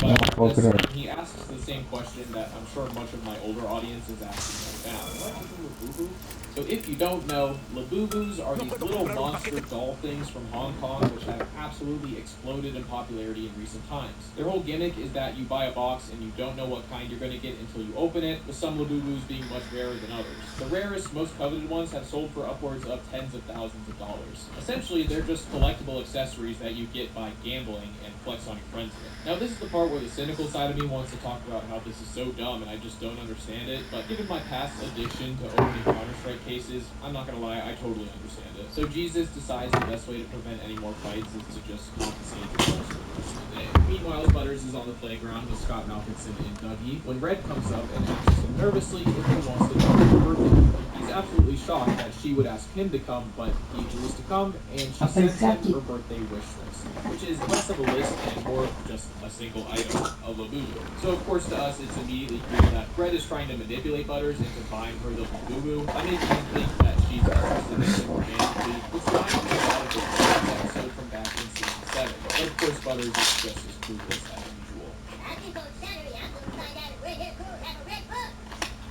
No But puedo this creer. time he asks the same question that I'm sure much of my older audience is asking right now. What is a Labubu? So if you don't know, Labubus are these little monster doll things from Hong Kong which have absolutely exploded in popularity in recent times. Their whole gimmick is that you buy a box and you don't know what kind you're going to get until you open it, with some Labubus being much rarer than others. The rarest, most coveted ones have sold for upwards of tens of thousands of dollars. Essentially, they're just collectible accessories that you get by gambling and flex on your friends with. Now, this is the part where the cynical side of me wants to talk about how this is so dumb and I just don't understand it, but given my past addiction to opening Counter-Strike cases, I'm not gonna lie, I totally understand it. So Jesus decides the best way to prevent any more fights is to just confiscate the balls for the rest of the day. Meanwhile, Butters is on the playground with Scott Malkinson and Dougie when Red comes up and asks him nervously if he wants to come to her birthday. He's absolutely shocked that she would ask him to come, but he agrees to come, and she sends him her birthday wish list, which is less of a list and more of just a single item, a Labubu. So of course to us it's immediately clear that Red is trying to manipulate Butters into buying her the Labubu by making him think that she's interested in him romantically, which reminds me a lot of the first episode from back in season 7. But of course Butters is just as clueless as usual.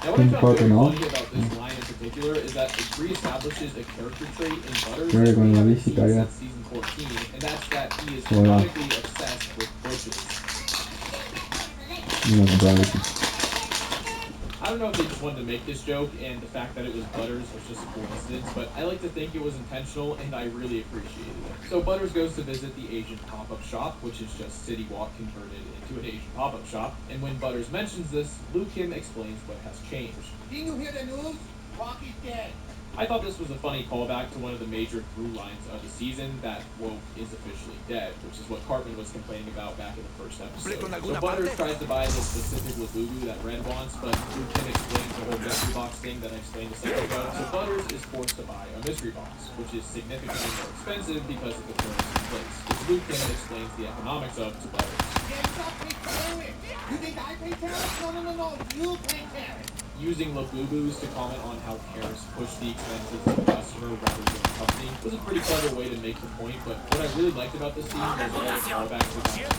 Now, what I found very funny about this line in particular is that it reestablishes a character trait in Butters that we haven't seen since season 14, and that's that he is chronically obsessed with bushes. I don't know if they just wanted to make this joke, and the fact that it was Butters was just a coincidence, but I like to think it was intentional, and I really appreciated it. So Butters goes to visit the Asian pop-up shop, which is just City Walk converted into an Asian pop-up shop, and when Butters mentions this, Liu Kim explains what has changed. Didn't you hear the news? Rocky's dead. I thought this was a funny callback to one of the major through lines of the season, that Woke is officially dead, which is what Cartman was complaining about back in the first episode. So Butters tries to buy the specific Labubu that Red wants, but Liu Kim explains the whole mystery box thing that I explained a second ago. So Butters is forced to buy a mystery box, which is significantly more expensive because of the terms in place, which Liu Kim explains the economics of to Butters. You think I pay tariffs? No. You pay tariffs. Using Labubus to comment on how tariffs push the expenses to the customer rather than the company was a pretty clever way to make the point, but what I really liked about this scene was all the callbacks to that.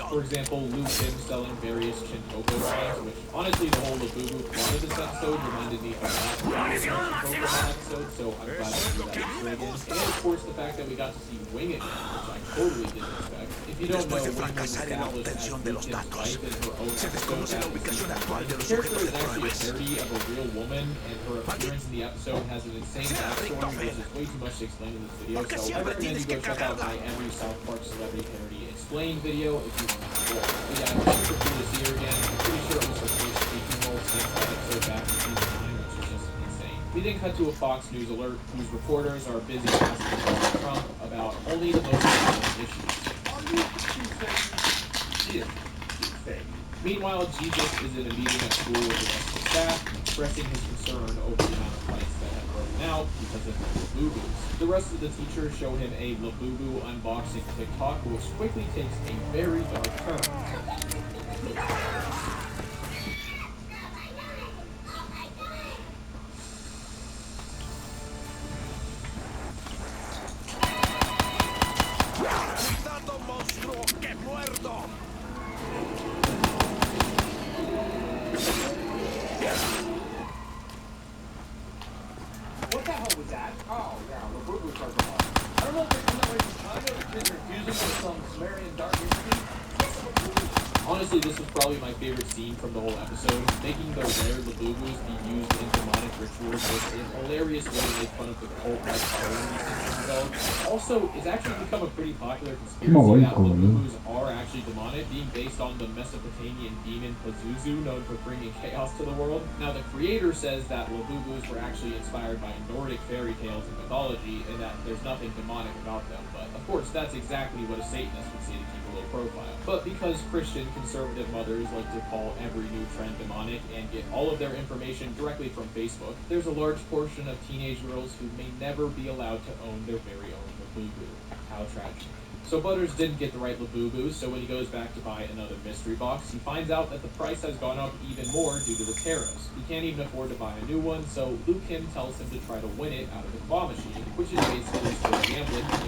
For example, Liu Kim selling various Chintopo lines, which honestly the whole Labubu plot of this episode reminded me a lot of the Chintopo episode, so I'm glad to see that again. And of course the fact that we got to see Wing again, which I totally didn't expect. If you don't know, Wing was established as Liu Kim's wife in her own episode back in season 1. The character is actually a parody of a real woman, and her appearance in the episode has an insane backstory, which is way too much to explain in this video, so I recommend you go check out my every South Park celebrity parody explain video if you want to know more. But yeah, I'm super cool to see her again. I'm pretty sure it was her first speaking role since that episode back in season 9, which is just insane. We then cut to a Fox News alert whose reporters are busy asking Donald Trump about only the most important issues. Meanwhile, Jesus is in a meeting at school with the rest of the staff, expressing his concern over the amount of fights that have broken out because of the Labubus. The rest of the teachers show him a Labubu unboxing TikTok, which quickly takes a very dark turn. What the hell was that? Oh, yeah, Labubu started off. I don't know if they're coming away from China or the kids are fusing with some Sumerian dark history. Honestly, this was probably my favorite scene from the whole episode. Making the rare Labubus be used in demonic rituals was a hilarious way to make fun of the cult-like following these things developed. Also, it's actually become a pretty popular conspiracy that Labubus are actually demonic, being based on the Mesopotamian demon Pazuzu, known for bringing chaos to the world. Now, the creator says that Labubus were actually inspired by Nordic fairy tales and mythology, and that there's nothing demonic about them, but of course, that's exactly what a Satanist would say to keep a low profile. But because Christian conservative mothers like to call every new trend demonic and get all of their information directly from Facebook, there's a large portion of teenage girls who may never be allowed to own their very own Labubu. How tragic. So Butters didn't get the right Labubu, so when he goes back to buy another mystery box, he finds out that the price has gone up even more due to the tariffs. He can't even afford to buy a new one, so Liu Kim tells him to try to win it out of the claw machine, which is basically still gambling. He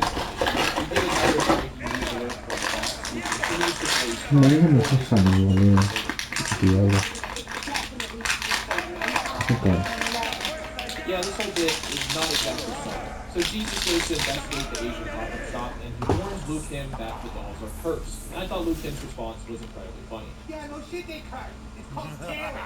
did another breaking news alert from Fox, who continues to place Meglio non so salire, diavolo. Ok. Yeah, this whole bit is not exactly subtle. So Jesus goes to investigate the Asian pop-up shop, and he warns Luke Kim that the dolls are cursed. And I thought Luke Kim's response was incredibly funny. Yeah, no shit, they curse. It's called scaring.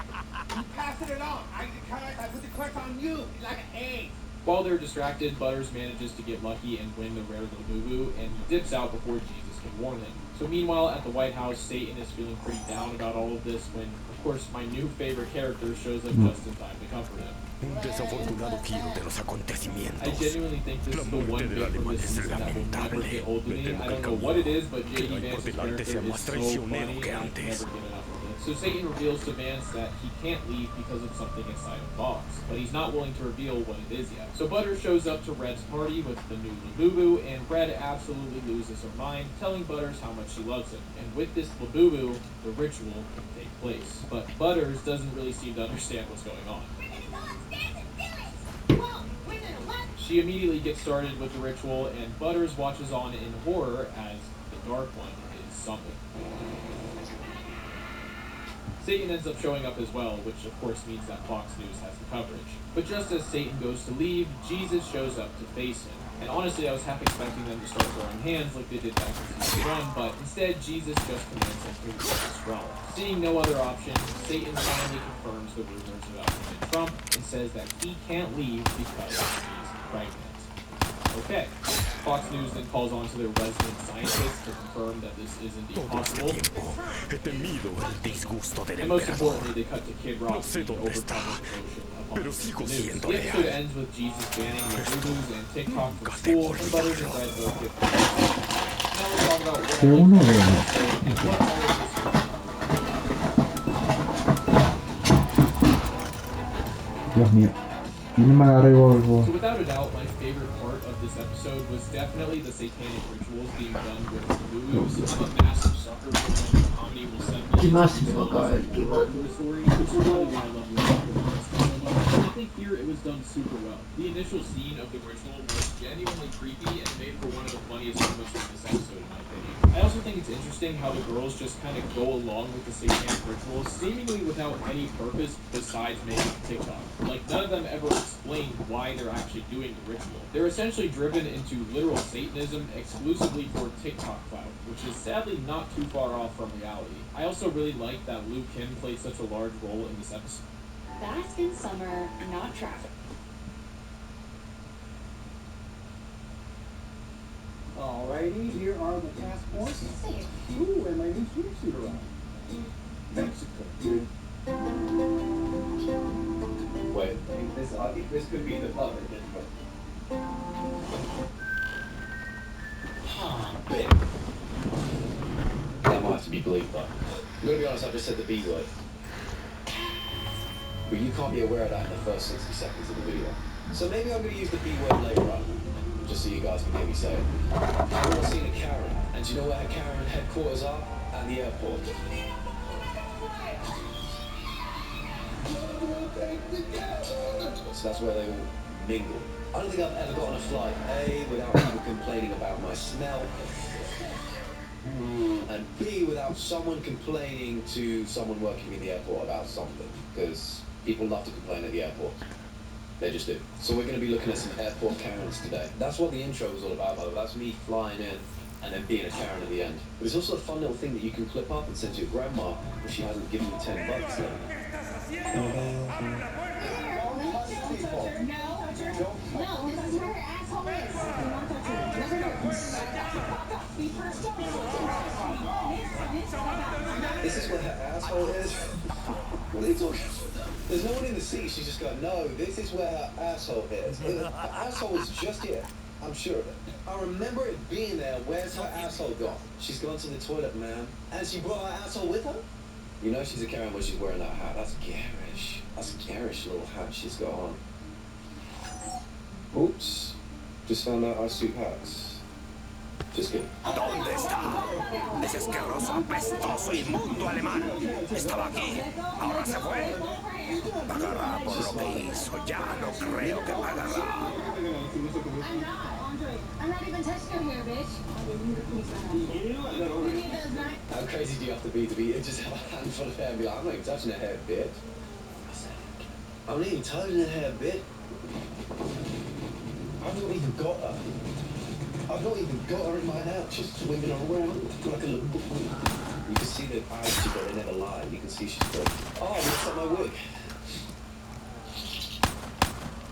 You pass it along. I get curse, I put the curse on you. It's like an egg. While they're distracted, Butters manages to get lucky and win the rare little boo-boo, and he dips out before Jesus can warn him. So meanwhile, at the White House, Satan is feeling pretty down about all of this when, of course, my new favorite character shows up just in time to comfort him. Un desafortunado giro de los I acontecimientos. genuinely think this La is the one muerte del bit from alemán this es season that will never lamentable. get old to me. Me temo I que don't know cambió. what it is, but Que J.D. no hay Vance's por delante character sea is más so traicionero funny, que and I can antes. never get enough of it. So Satan reveals to Vance that he can't leave because of something inside a box, but he's not willing to reveal what it is yet. So Butters shows up to Red's party with the new Labubu, and Red absolutely loses her mind, telling Butters how much she loves him. And with this Labubu, the ritual can take place. But Butters doesn't really seem to understand what's going on. She immediately gets started with the ritual, and Butters watches on in horror as the Dark One is summoned. Satan ends up showing up as well, which of course means that Fox News has the coverage. But just as Satan goes to leave, Jesus shows up to face him. And honestly, I was half expecting them to start throwing hands like they did back in season 1, but instead, Jesus just commands him to leave his throne. Seeing no other option, Satan finally confirms the rumors about him and Trump and says that he can't leave because he's pregnant. Okay. Fox News then calls on to their resident scientists to confirm that this is indeed Todo este possible. tiempo he temido el disgusto del And most emperador. importantly, they cut to Kid Rock No sé being dónde está, overcome with emotion upon pero seeing sigo the news. siendo The episode leal. ends with Jesus banning the Voodoo's and TikTok from Nunca te school, and Butters and olvidaré. Red both get fired. Now let's talk about what I Pero like uno about de this episode and what all of this means. Dios mío. Y no me agarré Volvo. So without a doubt, my favorite part of this episode was definitely the satanic rituals being done with the Voodoo's and the massive sucker when the comedy will suddenly Chi into Massimo, these through a story, which is probably why I love this so much. And I think here it was done super well. The initial scene of the ritual was genuinely creepy and made for one of the funniest moments of this episode, in my opinion. I also think it's interesting how the girls just kind of go along with the satanic rituals, seemingly without any purpose besides making TikTok. Like, none of them ever explain why they're actually doing the ritual. They're essentially driven into literal Satanism exclusively for TikTok clout, which is sadly not too far off from reality. I also really like that Luke Kim played such a large role in this episode. Bask in summer, not traffic. Alrighty, here are the passports. Ooh, and my new swimsuit arrived. Mexico. Wait, I think this could be the pub at this point. That might have to be bleeped though. I'm gonna be honest, I just said the B word. But you can't be aware of that in the first 60 seconds of the video. So maybe I'm gonna use the B word later on, just so you guys can hear me say it. I've all seen a Karen, and do you know where her Karen headquarters are? At the airport. So that's where they all mingle. I don't think I've ever got on a flight, A, without people complaining about my smell, and B, without someone complaining to someone working in the airport about something, because people love to complain at the airport. They just do. So we're going to be looking at some airport Karens today. That's what the intro was all about, by the way. That's me flying in and then being a Karen at the end. But it's also a fun little thing that you can clip up and send to your grandma if she hasn't given you $10 then. No, this is where her asshole is. Do not touch her. This is where her asshole is? What are you talking about? There's no one in the seat. She's just going, no, this is where her asshole is. Her asshole is just here. I'm sure of it. I remember it being there. Where's her asshole gone? She's gone to the toilet, man. And she brought her asshole with her? You know she's a Karen when she's wearing that hat. That's garish. That's a garish little hat she's got on. Oops. Just found out I suit hats. Just kidding. ¿Dónde está? Ese asqueroso, apestoso, inmundo alemán. Estaba aquí, ahora se fue. Pagará por lo que hizo. Ya no creo que pagará. I'm not even touching her hair, bitch. Okay, crazy do you have to be just have a handful of hair and be like, I'm not even touching her hair, bitch. I'm not even touching her hair, bitch. I've not even got her. I've not even got her in my house. She's swimming around like a little... You can see the eyes she got, they never lie. You can see she's got... Oh, looks like my wig.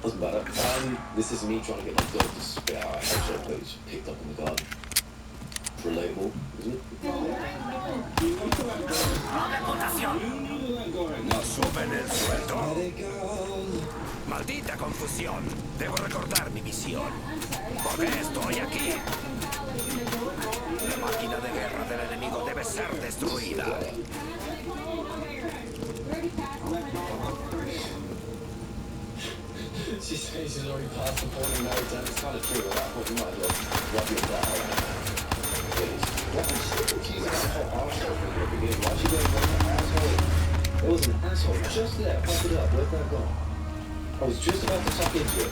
Doesn't matter. This is me trying to get my dog to spit out a headshot page picked up in the garden. Relatable, isn't it? No suben el sueldo. Maldita confusión. Debo recordar mi misión. ¿Por qué estoy aquí? La máquina de guerra del enemigo debe ser destruida. She says she's already passed the point and married down. It's kind of true, but that point you might as well rub your butt out. She's an asshole arsehole from the beginning. Why'd she go and an asshole? There was an asshole just there. Pop it up. Where's that gone? I was just about to tuck into it.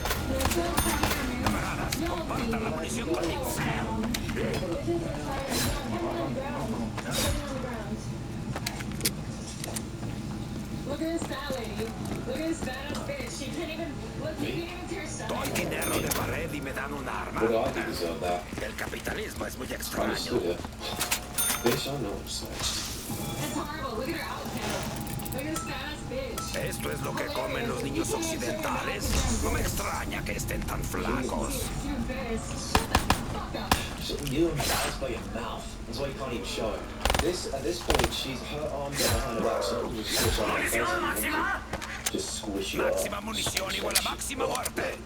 Camaradas, compartan la munición conmigo. Look at this fat lady. Look at this badass bitch. She can't even look. She can't even tear stuff. Doy dinero de pared y me dan un arma. What do I do deserve that? El capitalismo es muy Understood extraño. it. Bitch, I know what I'm saying. That's horrible. Look at her outfit. Look at this badass bitch. ¿Esto es lo que comen los niños occidentales? No me extraña que estén tan flacos. You bitch. Shut the fuck up. You're embarrassed by your mouth. That's why you can't even show it. At this point, she's her arms are behind her back, so just squish on her face. ¡Máxima! Just squish you off. Máxima munición igual a máxima muerte.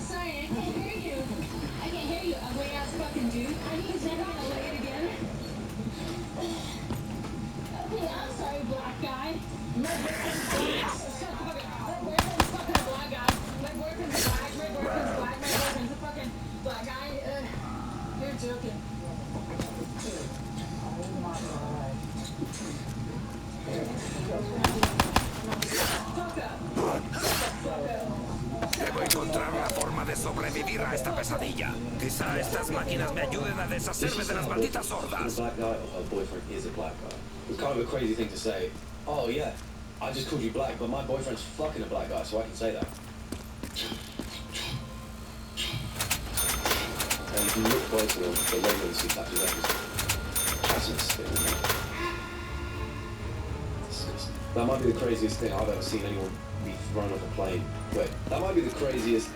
Sorry, I can't hear you. I can't hear you, ugly ass fucking dude. Are you never gonna lay it again? Okay, I'm sorry, black guy. My boyfriend's black. Shut the fuck up. My boyfriend's fucking a black guy. My boyfriend's black. My boyfriend's black. My boyfriend's a fucking black guy. You're joking. Debo encontrar la forma de sobrevivir a esta pesadilla. Quizá estas máquinas me ayuden a deshacerme de las malditas The sordas. black guy or her boyfriend is a black guy. It's kind of a crazy thing to say. Oh yeah, I just called you black, but my boyfriend's fucking a black guy, so I can say that. And if you look closely on the logo and see tattoos, that's insane. That might be the craziest thing I've ever seen anyone be thrown off a plane. Wait, that might be the craziest.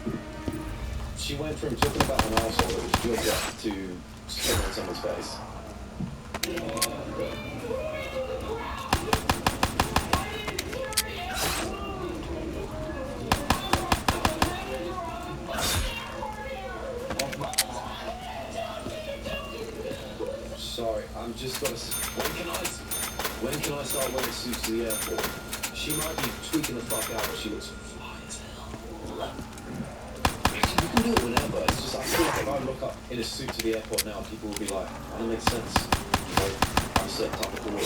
She went from talking about an arsehole that was drugged up to spitting on someone's face. Sorry, I'm just gonna. When can I start wearing suits to the airport? She might be tweaking the fuck out, but she looks fly as hell. Actually, you can do it whenever. It's just I feel like if I look up in a suit to the airport now, people will be like, "That makes sense." Like, I'm a certain type of cool.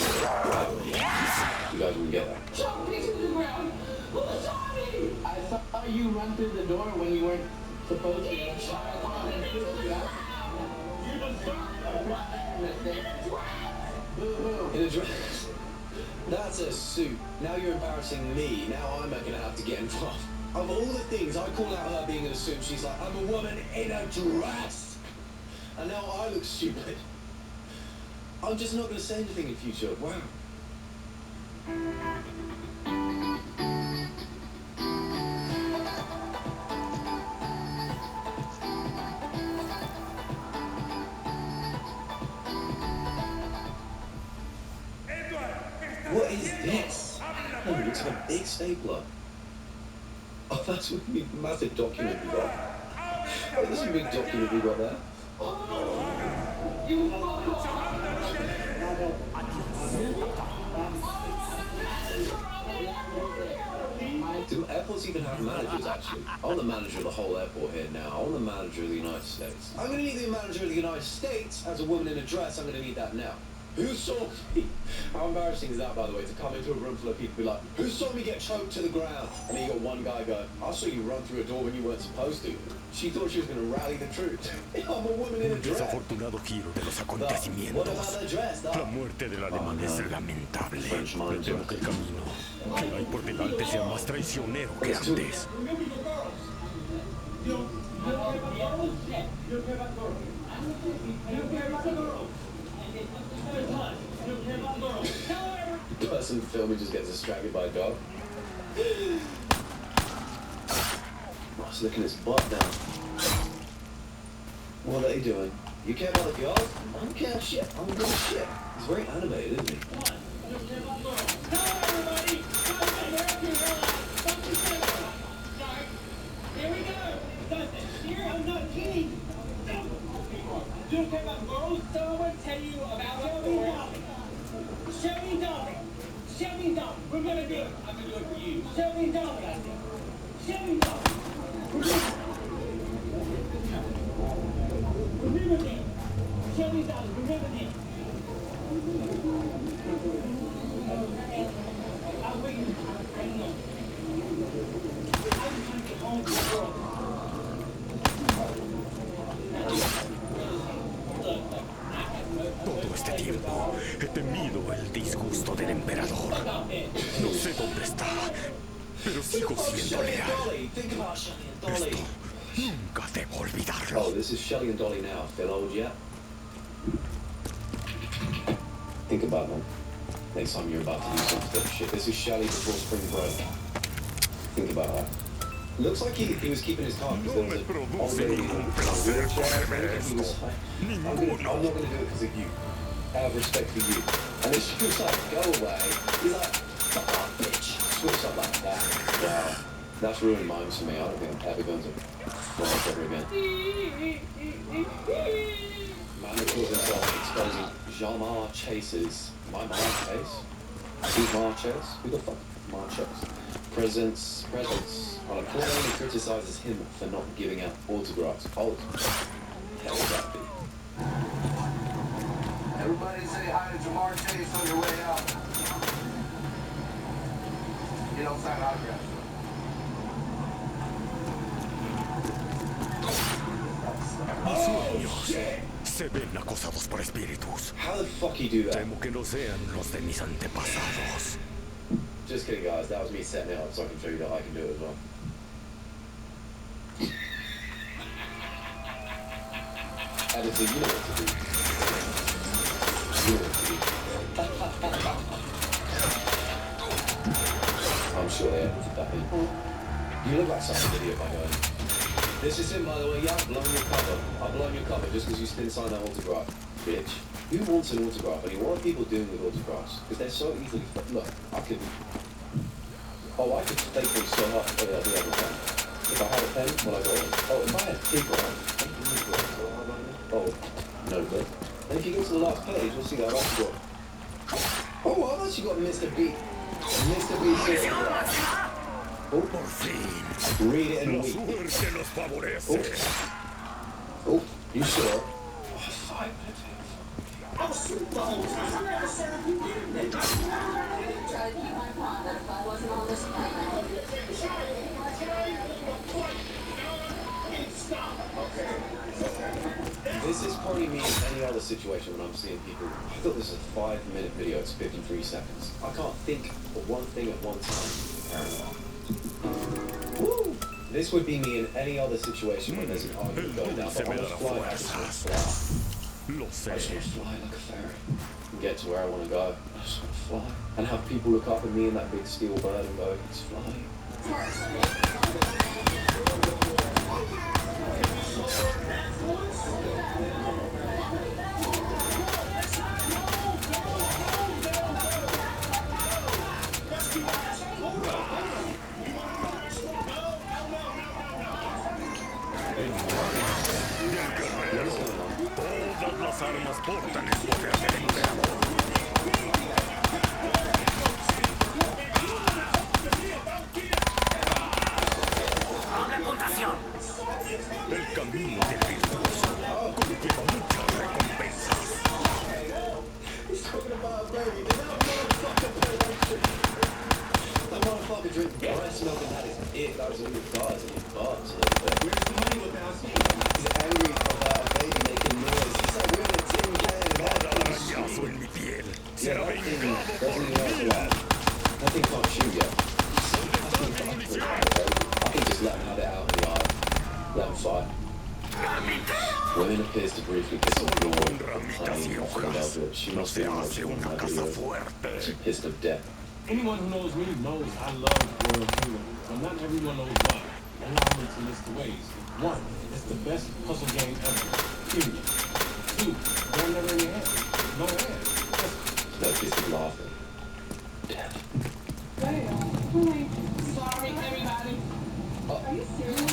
You guys will get that. Drop me to the ground. Sorry. I saw you run through the door when you weren't supposed to. In a dress. That's a suit. Now you're embarrassing me. Now I'm gonna have to get involved. Of all the things, I call out her being in a suit. She's like, I'm a woman in a dress. And now I look stupid. I'm just not gonna say anything in future. Wow. What is this? Oh, it looks like a big stapler. Oh, that's a big, massive document we got. Oh, this is a big document we got there. Do airports even have managers, actually? I'm the manager of the whole airport here now. I'm the manager of the United States. I'm going to need the manager of the United States as a woman in a dress. I'm going to need that now. Who saw me? How embarrassing is that, by the way, to come into a room full of people and be like, who saw me get choked to the ground? And then you got one guy go, I saw you run through a door when you weren't supposed to. She thought she was going to rally the troops. I'm a woman in a Un dress. desafortunado giro de los What about acontecimientos. the dress? La muerte del alemán es lamentable. Me temo que el camino que hay por delante sea más traicionero que antes. The person filming just gets distracted by a dog. Ross looking his butt down. What are they doing? You care about the girls? I don't care shit. I'm good as shit. He's very animated, isn't he? Here we go. Here, I'm not kidding. You don't care about girls? So I want to tell you about Shelby Dolly. Shelby Dolly. We're going to do it. I'm going to do it for you. Shelby Dolly. Shelby Dolly. Remember me. Shelby Dolly. Remember me. I'll wait. Hang on. I was trying to get home to the world. Todo este tiempo he temido el disgusto del emperador. No sé dónde está, pero sigo siendo leal. Dolly. Think about Shelly and Dolly. Esto nunca debo Oh, olvidarlo. this is Shelly and Dolly now. Feel old yet? Think about them. Next time you're about to do some flip shit. This is Shelly before spring break. Think about that. Looks like he was keeping his calm because No there me was produce ningún placer ponerme esto. I'm not going to do it because of you. Out of respect for you. And then she was like, go away. He's like, fuck off, bitch. Switch up like that. Wow. That's ruined minds for me. I don't think I'm ever going to watch ever again. Man who calls himself exposing Jean-Marc Chase's my Marquez? Who's Marquez? Who the fuck? Marquez. Presence on a corner and criticizes him for not giving out autographs. Hell would that be? Everybody say hi to Jamar Chase on your way out. You don't sign autographs. Mis sueños se ven acosados por espíritus. How the fuck you do that? Temo que no sean los de mis antepasados. Just kidding, guys. That was me setting it up so I can show you that I can do it as well. Editor, you know what to do. You know what to do. I'm sure they edited that in. You look like some idiot by going. This is him, by the way. Yeah, I've blown your cover. I've blown your cover just because you didn't sign that autograph, bitch. Who wants an autograph? I mean, what are people doing with autographs? Because they're so easily... Look, I could... Oh, I could take them so much. Oh, yeah, I do have a pen. If I had a pen, well, I got one. Oh, if I had paper on... Oh, no good. And if you go to the last page, you'll see that I've actually got... Oh, I've actually got Mr. B. Mr. B. Por fin, Read it and la weep. suerte nos favorece. Oh, you sure? Try to keep my partner if I wasn't on this planet. This is probably me in any other situation when I'm seeing people. I thought this was a 5-minute video, it's 53 seconds. I can't think of one thing at one time. Woo! This would be me in any other situation when there's an argument going down. Se But I me want to dará fly, I just want to fuerzas. fly. Lo I just want sé. to fly like a fairy and get to where I want to go. I just want to fly. And have people look up at me in that big steel bird and go, it's flying. Todas las armas portan el poder del emperador. El camino del virtuoso conlleva muchas recompensas. Doesn't even have to laugh. That thing can't shoot yet. I can just let them have it out in the yard. Let them fight. Women appears to briefly kiss on the floor and honey off the velvet. She must be watching my video. She pissed of death. Anyone who knows me knows I love Royal Kingdom, but not everyone knows why. Allow me to list the ways. 1, it's the best puzzle game ever. Period. 2, they're never in your head. No head. No kiss of laughing. Death. Sorry, everybody. Are you serious?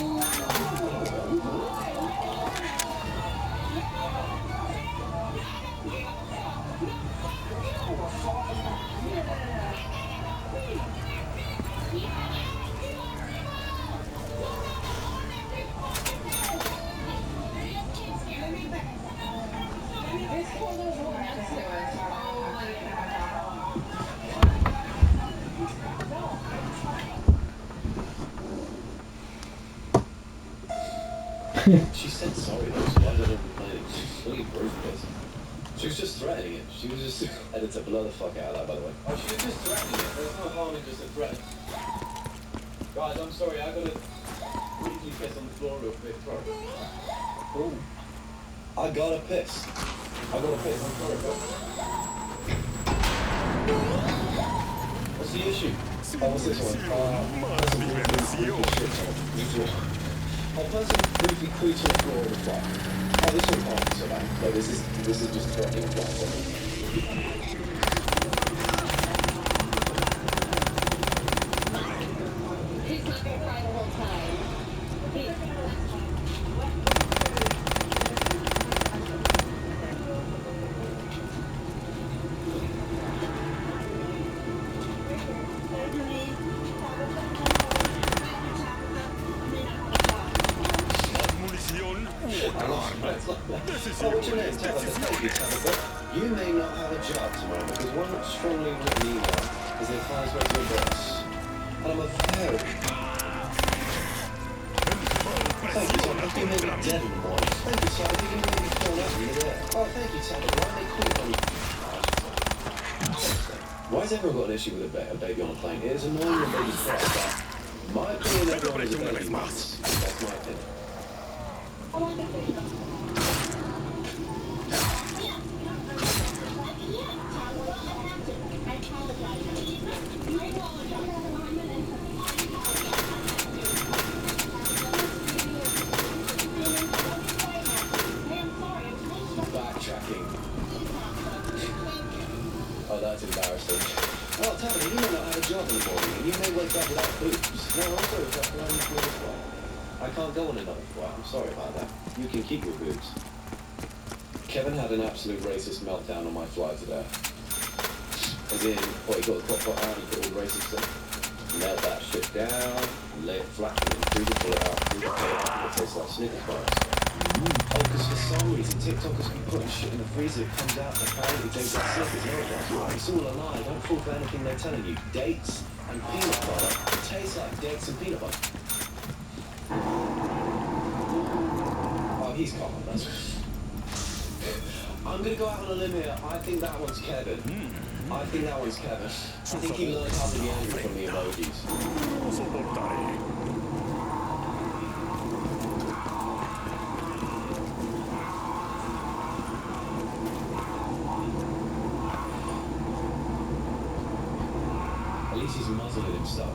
This corner's right next to us. She said sorry though, so why did I complain? She's really ruthless. She was just threatening it. She was just... Editor, blow the fuck out of that, by the way. Oh, she was just threatening it. There's no harm in just a threat. Guys, I'm sorry, I gotta briefly piss on the floor real quick. Ooh. I gotta piss. I'm sorry, bro. What's the issue? Oh, what's this one? A person briefly coots on the floor of the flat. Oh, this one can't be so bad. No, this is just threatening flat. He's not gonna cry the whole time. Oh, what's your name? Tabitha. Thank you, Tabitha. You may not have a job tomorrow because one strongly written email is in Fire's regular boss. And I'm a very... Thank you, Tabitha. You made me dead in the morning. Thank you, Tabitha. You made me thrown out in the air. Oh, thank you, Tabitha. Why they call on you? Why has everyone got an issue with a baby on a plane? It is annoying when babies cry, but my opinion, everyone is a baby must. That's my opinion. Backtracking. Oh, that's embarrassing. Well, Tabitha, you may not have a job in the morning, and you may wake up without boobs. No, I'm sorry, that's what I'm doing as well. I can't go on another flight. I'm sorry about that. You can keep your boobs. Kevin had an absolute racist meltdown on my flight today. As in, what, he got the pot out, he put all the racist stuff, melt that shit down, lay it flat, and threw the bullet out, threw the bullet out, it tastes like Snickers bars. Oh, because for some reason, TikTokers can put shit in the freezer, it comes out, and apparently tastes like Snickers. No, it doesn't. It's all a lie. Don't fall for anything they're telling you. Dates and peanut butter taste like dates and peanut butter. Oh, he's calm. That's... I'm gonna go out on a limb here. I think that one's Kevin. I think that one's Kevin. I think he learned how to be angry from the emojis. At least he's muzzling himself.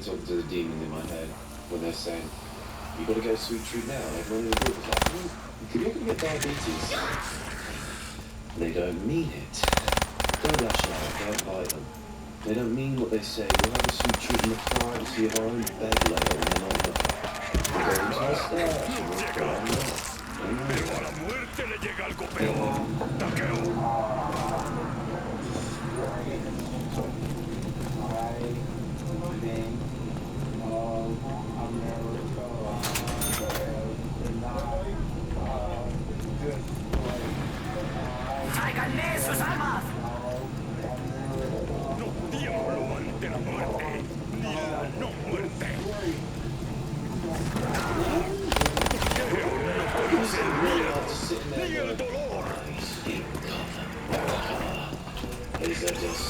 Talking to the demons in my head when they're saying, you gotta go sweet treat now, and everyone in the group is like, you're gonna get diabetes. They don't mean it. Don't lash out, don't bite them. They don't mean what they say. We'll have a sweet treat in the privacy of our own bed later when they're not looking. We'll go into our stash and we'll go on that. Pero a la muerte le llega algo peor. Taqueo. ¡Tráiganle sus armas! No tiemblo ante la muerte, ni la no muerte. Ni el dolor. Is a disgrace.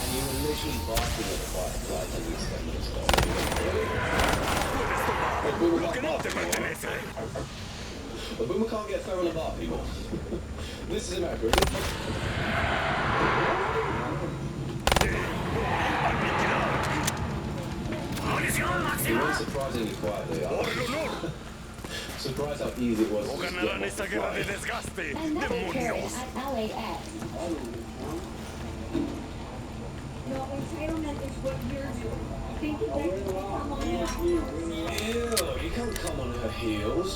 And you were literally barking at the firefly and you spent this Lo que no te pertenece. A boomer can't get thrown apart, people. This is America, isn't it? He went surprisingly quietly. Por el honor. Surprised how easy it was O to just ganarán get esta off the guerra de flight. desgaste. Another carrot Demonios. at LAX. No, entitlement is what you're doing. Thinking that you can come on out. Ew, you can't come on her heels.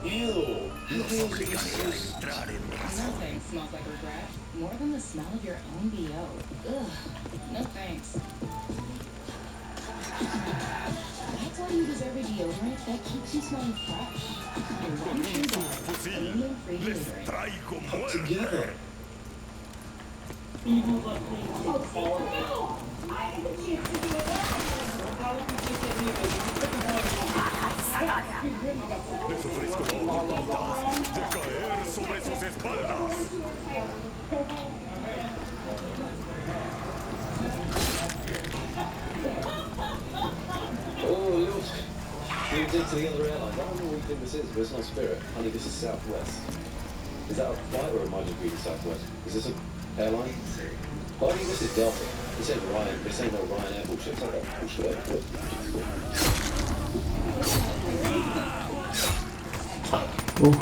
Ew. Her heels are just... Nothing smells like regret. More than the smell of your own BO. Ugh. No thanks. That's why you deserve a deodorant that keeps you smelling fresh. Your one true dog. Fusil. Free Les deodorant. traigo Together. Les ofrezco la oportunidad de caer sobre sus espaldas. Oh, look. We did to the other airlines. I don't know what you think this is, but it's not Spirit. Honey, this is Southwest. Is that a flight or am I just reading Southwest? Is this an airline? Oh, I think this is Delta. This ain't Ryan. This ain't no Ryanair bullshit. It's like that bullshit. Oh.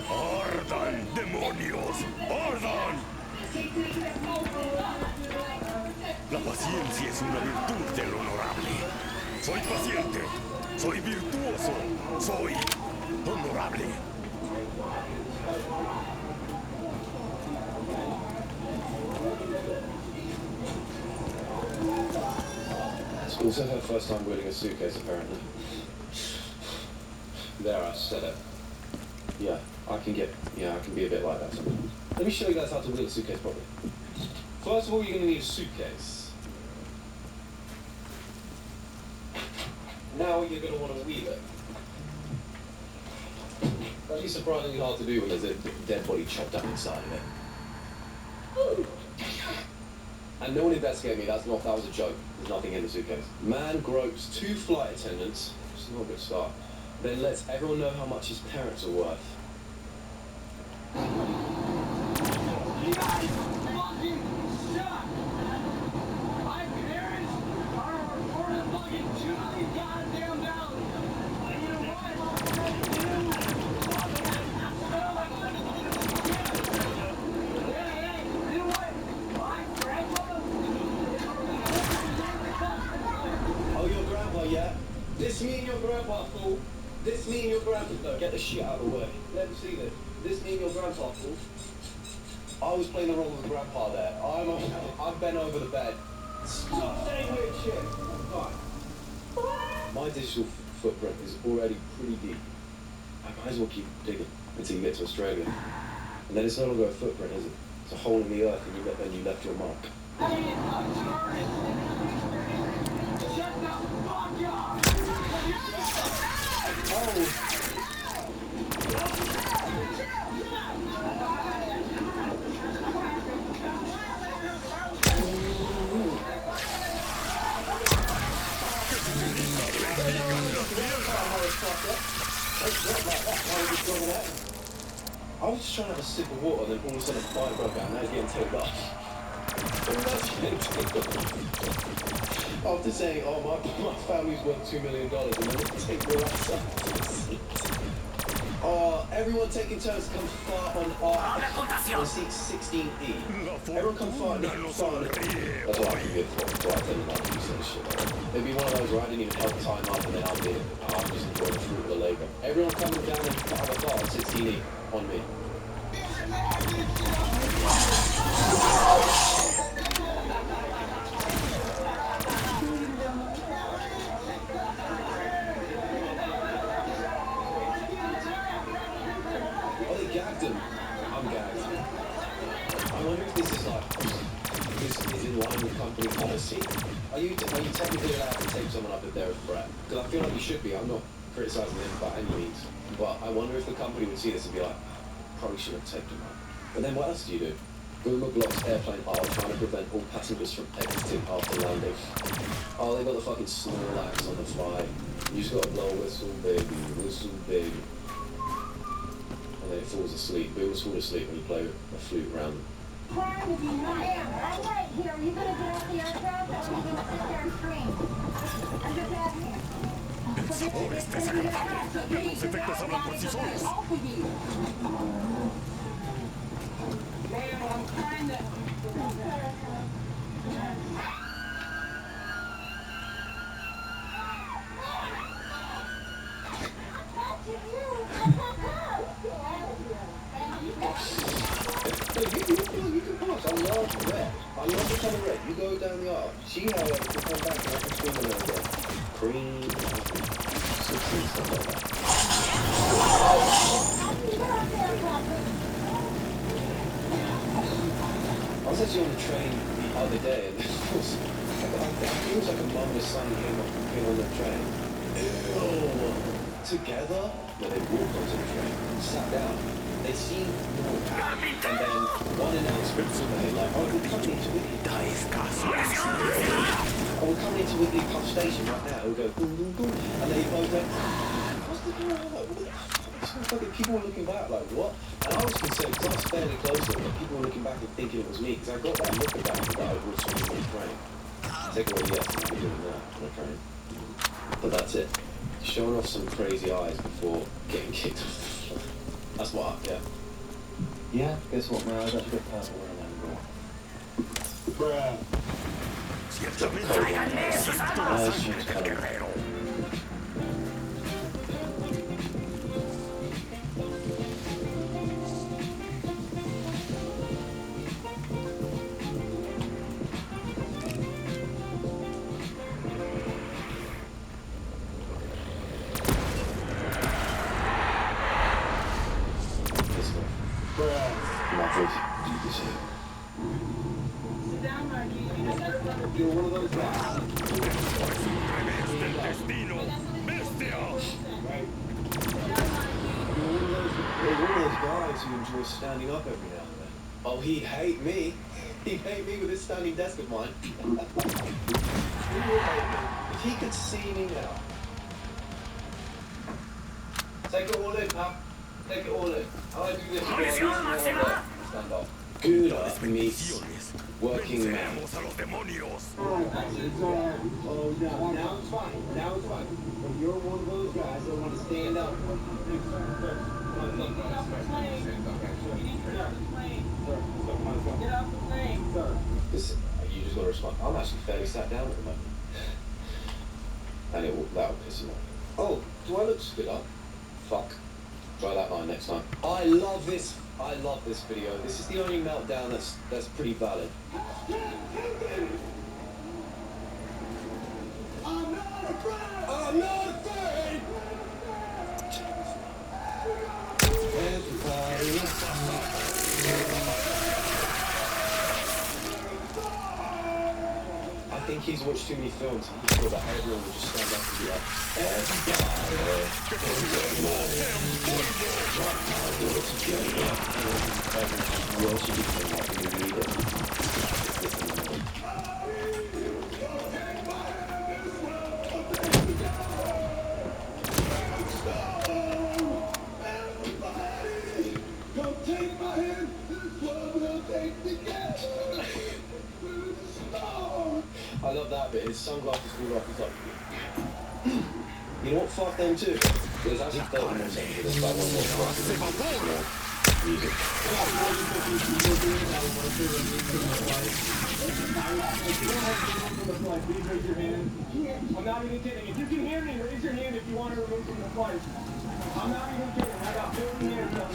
¡Ardan, demonios! ¡Ardan! La paciencia es una virtud del honorable. Soy paciente, soy virtuoso, soy honorable. It's also her first time wheeling a suitcase, apparently. There, I said it. Yeah, I can be a bit like that sometimes. Let me show you guys how to wheel a suitcase properly. First of all, you're going to need a suitcase. Now you're going to want to wheel it. That'd be surprisingly hard to do when there's a dead body chopped up inside of it. And no one investigated me, that was a joke. There's nothing in the suitcase. Man gropes 2 flight attendants, which is not a good start, then lets everyone know how much his parents are worth. You guys fucking suck! My parents are a reported fucking Julie goddamn dollars! You know what? You know what? My grandpa? Oh, your grandpa, yeah? This me and your grandpa, fool. This me and your grandpa. No, get the shit out of the way. Let me see this. This me and your grandpa, fool. I was playing the role of the grandpa there. I've bent over the bed. Stop saying weird shit. Fine. My digital footprint is already pretty deep. I might as well keep digging until you get to Australia. And then it's no longer a footprint, is it? It's a hole in the earth and you left your mark. Shut the fuck up! Oh! I was just trying to have a sip of water, then all of a sudden a fire broke out and now it's getting taken off. After saying, oh, my family's worth $2 million, and then they take their ass up to the seat. Oh, everyone taking turns to come fart on seat 16E. Everyone come fart on That's what I can get for. So I tell you not to use that shit. It'd be one of those where I didn't even help time up, and then I'm just enjoying the fruit of the labor. Everyone coming down and fart on 16E on me. Gagged him. I'm gagged. I wonder if this is in line with company policy. Are you technically allowed to take someone up if they're a threat? Because I feel like you should be. I'm not criticizing them by any means. But I wonder if the company would see this and be like, probably should have taken him up. But then what else do you do? Google blocks airplane R trying to prevent all passengers from exiting after landing. Oh, they got the fucking Snorlax on the fly. You just gotta blow a whistle, baby. Whistle, baby. And then it falls asleep. Boomers fall asleep when you play a flute around them. Trying to be nice. I'm right here. Are you going to get off the aircraft or are you going to sit there and scream? I'm just asking. Pobres desagradables. Los efectos hablan por sí solos. Damn, I'm trying to... You can pass. I love red. I love the color red. You go down the aisle. She, however, can come back and I can swim around there. Cream, 16, stuff like that. I was actually on the train the other day, and it was like a mum and a son came on the train. Ew. Together? No, they walked onto the train, sat down. They seemed normal. And then one announcement today, like, oh, we're coming into Wiggly. Oh, we're coming into Wiggly Puff Station right now. We'll go boom, boom, boom. And they both go, what's the deal? I'm like, what the fuck? Fucking people were looking back like, what? And I was concerned, because I was fairly close to them, but people were looking back and thinking it was me, because I got that look at that I was swimming on the train. Take away, yes, I'll be doing that on the train. But that's it. Showing off some crazy eyes before getting kicked off the floor. That's what, yeah. Yeah, guess what, man? I got a good purple one and then You're one of those guys. You're one of those guys who enjoys standing up every now and then. Oh, he'd hate me. He'd hate me with this standing desk of mine. He would hate me. If he could see me now. Take it all in, pal. Take it all in. How I do this? Stand up. Gouda meets working man. Oh, no, now it's fine. Now it's fine. But you're one of those guys that want to stand up. Get off the plane. Sir. Listen, you just got to respond. I'm actually fairly sat down at the moment. And that'll piss him off. Oh, do I look stood up? Fuck. Try that line next time. I love this video. This is the only meltdown that's pretty valid. I'm not afraid! I'm not afraid! Everybody I think he's watched too many films and he thought that everyone would just stand up and be like, Don't take my hand, this world will take together. I love that bit. His sunglasses fall off. He's like, you know what? Fuck them too. There's actually 30 more seconds of this. That one more music. Please raise your hand. I'm not even kidding. If you can hear me, raise your hand if you want to remove from the flight. I'm not even kidding. I got 50 hands up.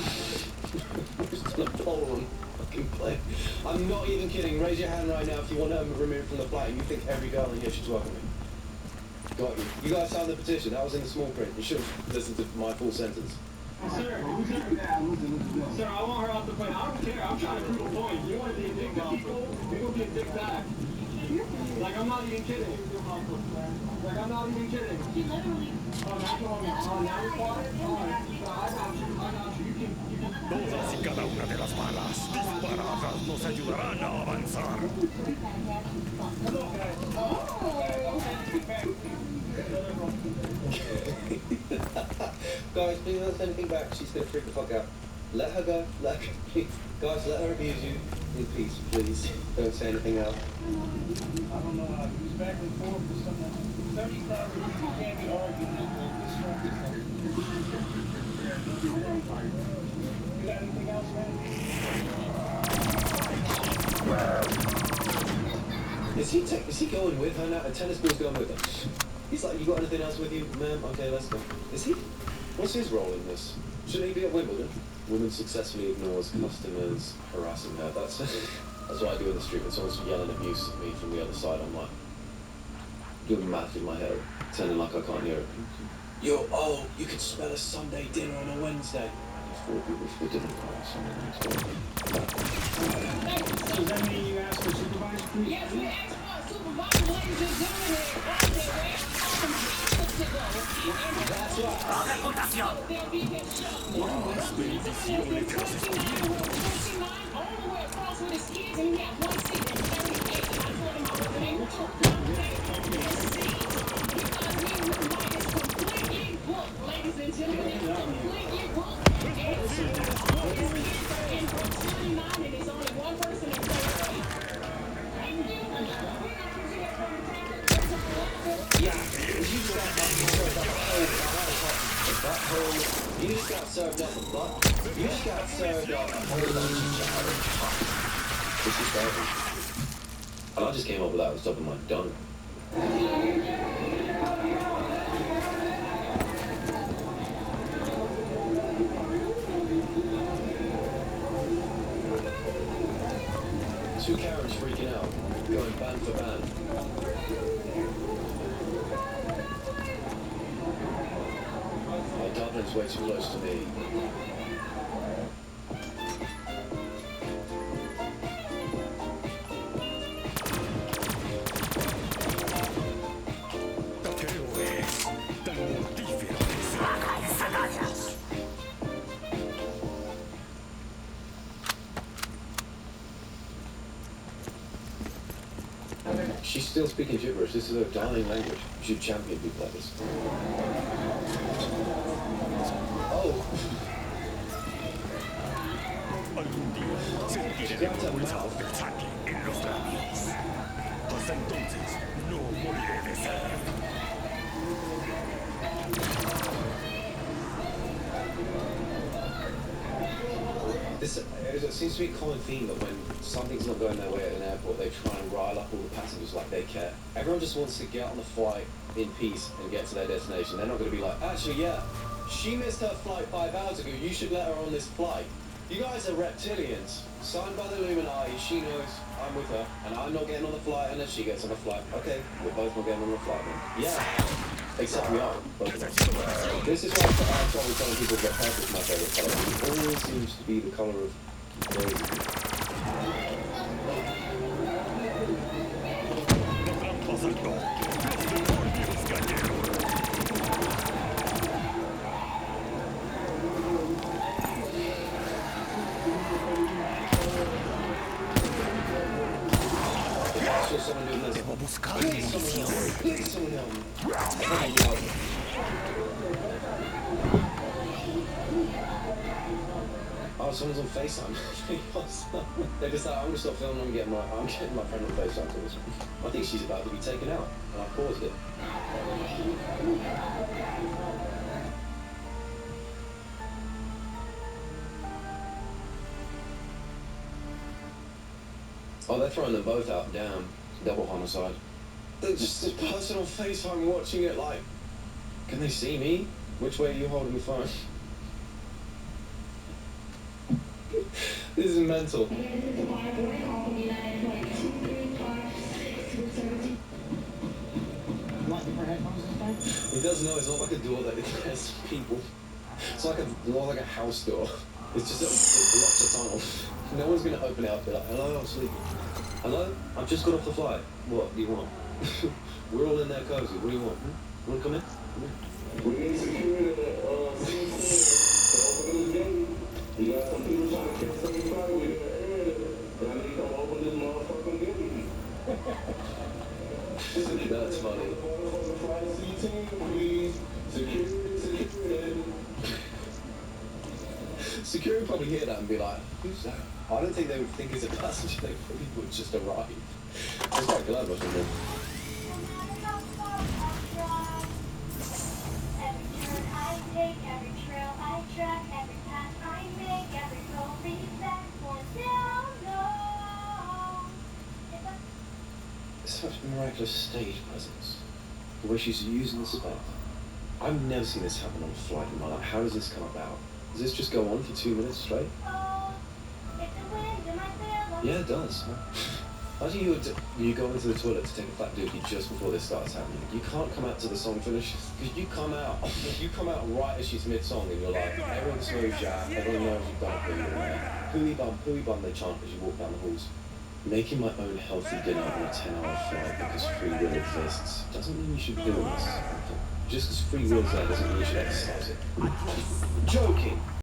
Just a pole on fucking plane. I'm not even kidding. Raise your hand right now if you want to remove from the flight and you think every girl in here should welcome me. Got you. You guys signed the petition. That was in the small print. You should have listened to my full sentence. Sir, sir, I want her off the plane. I don't care. I'm trying to prove a point. You want to be a dick to people? You're going to be a dick back. Like, I'm not even kidding. Like, I'm not even kidding. She literally. Oh, now you're quiet? All right. I got you. You can. Todas y cada una de las balas disparadas nos ayudarán a avanzar. Guys, please don't say anything back. She's gonna freak the fuck out. Let her go. Let her. Guys, let her abuse you in peace, please. Don't say anything else. I don't know. He's back and forth with something. 30,000 people can't be arguing. You got anything else, man? Is he going with her now? A tennis ball's going with her. He's like, you got anything else with you, ma'am? Okay, let's go. Is he? What's his role in this? Shouldn't he be at Wimbledon? Woman successfully ignores customers harassing her. That's what I do in the street. When someone's yelling abuse at me from the other side, I'm like, doing math in my head, pretending like I can't hear it. Oh, you could smell a Sunday dinner on a Wednesday. Four people for dinner on a Sunday next week. Does that mean you asked for supervisor? Yes, we asked for a supervisor, ladies and gentlemen. That's right. They'll be here shortly. All the way across with his kids, and he had one seat in 38. And I told him I was able to accommodate his seat because we is completely booked, ladies and gentlemen. It's completely booked. And his kids are in 29, and there's only one person in 38. You just got served up a butt. You just got served up a whole bunch of This is garbage. And I just came up with that on top of my dunk. Two Karens freaking out, going band for band. Dublin's way too close to me. She's still speaking gibberish. This is her dying language. You should champion people like this. Oh. Algún día sentiré de nuevo esa voz del saque en los labios. Hasta entonces no moriré de sed. It seems to be a common theme that when something's not going their way at an airport, they try and rile up all the passengers like they care. Everyone just wants to get on the flight in peace and get to their destination. They're not going to be like, actually, yeah, she missed her flight 5 hours ago. You should let her on this flight. You guys are reptilians. Signed by the Illuminati. She knows I'm with her, and I'm not getting on the flight unless she gets on the flight. Okay, we're both not getting on the flight then. Yeah. Except we are. Both of us. This is why I trouble telling people that purple is my favourite colour. It always seems to be the colour of crazy. Debo buscar munición. Please, someone help me. Oh, someone's on FaceTime. They're just like, I'm gonna stop filming. I'm getting my friend on FaceTime calls. I think she's about to be taken out, and I paused it. Oh, they're throwing them both out. Damn, double homicide. There's just this person on FaceTime watching it. Like, can they see me? Which way are you holding the phone? This is mental. He does know it's not like a door that has people. It's like more like a house door. It's just it blocks a tunnel. No one's gonna open it up. Be like, hello, I'm sleeping. Hello, I've just got off the flight. What do you want? We're all in there cozy. What do you want? Want to come in? Come in. We need security to open this gate. You got some people trying to catch some fire with your area. Y'all need to come open this motherfucking gate. That's funny. Flight C-10, please. Security. Security probably hear that and be like, who's that? I don't think they would think it's a passenger. They probably would just arrive. It's like glad wasn't it? Every turn I take, every trail I track, every path I make, every goal leads back for still no. It's such a miraculous stage presence. The way she's using the spec. I've never seen this happen on a flight in my life. How does this come about? Does this just go on for 2 minutes straight? Oh, it's the wind in my sail. Yeah, it does. Imagine you go into the toilet to take a fat dookie just before this starts happening. You can't come out till the song finishes. Because you come out right as she's mid-song and you're like, everyone smooth jab, everyone knows you've done it for you in there. Pooey bum, they chant as you walk down the halls. Making my own healthy dinner on a 10-hour flight because free will exists doesn't mean you should be doing this. Just because free will's there doesn't mean you should exercise.